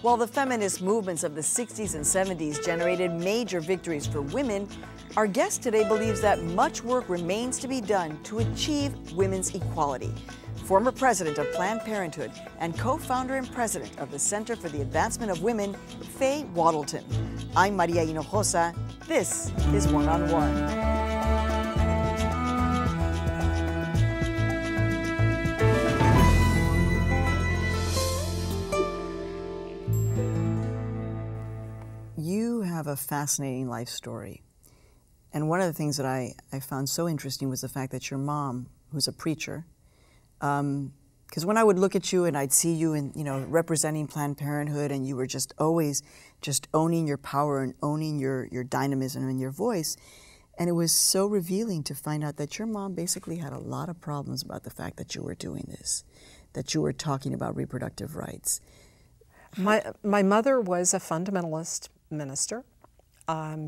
While the feminist movements of the 60s and 70s generated major victories for women, our guest today believes that much work remains to be done to achieve women's equality. Former president of Planned Parenthood and co-founder and president of the Center for the Advancement of Women, Faye Wattleton. I'm María Hinojosa. This is One on One. You have a fascinating life story. And one of the things that I found so interesting was the fact that your mom, who's a preacher, because when I would look at you and I'd see you in, representing Planned Parenthood, and you were just always just owning your power and owning your dynamism and your voice. And it was so revealing to find out that your mom basically had a lot of problems about the fact that you were doing this, that you were talking about reproductive rights. My mother was a fundamentalist minister.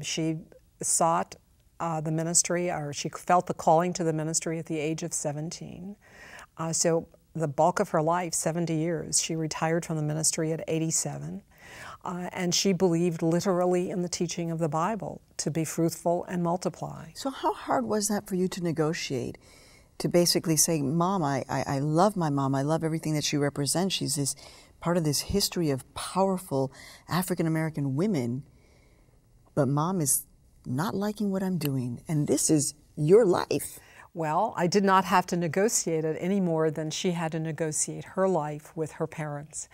She sought the ministry, or she felt the calling to the ministry at the age of 17. So the bulk of her life, 70 years, she retired from the ministry at 87. And she believed literally in the teaching of the Bible, to be fruitful and multiply. So how hard was that for you to negotiate, to basically say, Mom, I love my mom, I love everything that she represents, she's this part of this history of powerful African-American women, but Mom is not liking what I'm doing, and this is your life. Well, I did not have to negotiate it any more than she had to negotiate her life with her parents.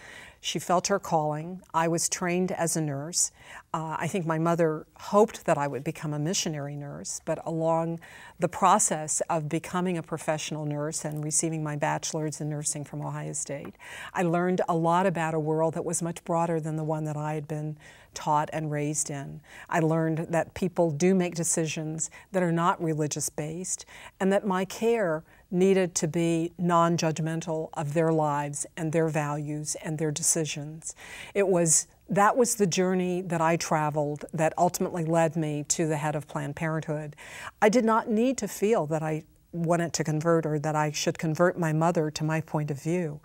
She felt her calling. I was trained as a nurse. I think my mother hoped that I would become a missionary nurse, but along the process of becoming a professional nurse and receiving my bachelor's in nursing from Ohio State, I learned a lot about a world that was much broader than the one that I had been taught and raised in. I learned that people do make decisions that are not religious-based, and that my care needed to be non-judgmental of their lives and their values and their decisions. That was the journey that I traveled that ultimately led me to the head of Planned Parenthood. I did not need to feel that I wanted to convert, or that I should convert my mother to my point of view.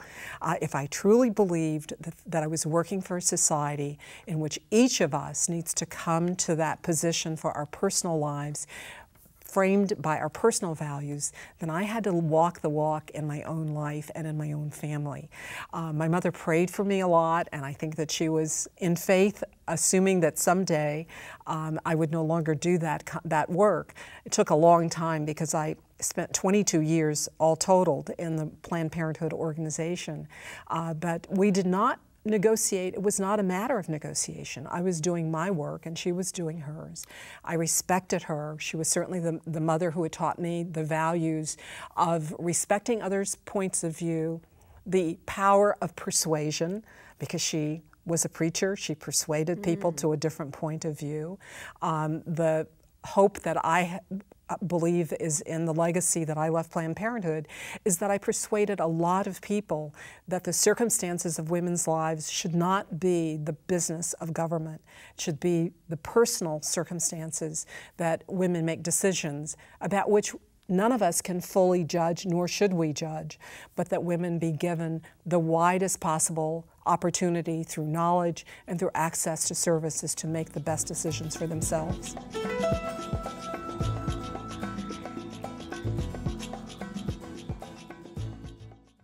If I truly believed that I was working for a society in which each of us needs to come to that position for our personal lives, framed by our personal values, then I had to walk the walk in my own life and in my own family. My mother prayed for me a lot, and I think that she was in faith, assuming that someday I would no longer do that work. It took a long time, because I spent 22 years all totaled in the Planned Parenthood organization, but we did not negotiate. It was not a matter of negotiation. I was doing my work and she was doing hers. I respected her. She was certainly the mother who had taught me the values of respecting others' points of view, the power of persuasion, because she was a preacher. She persuaded people to a different point of view. The hope that I believe is in the legacy that I left Planned Parenthood is that I persuaded a lot of people that the circumstances of women's lives should not be the business of government. It should be the personal circumstances that women make decisions about, which none of us can fully judge, nor should we judge, but that women be given the widest possible opportunity through knowledge and through access to services to make the best decisions for themselves.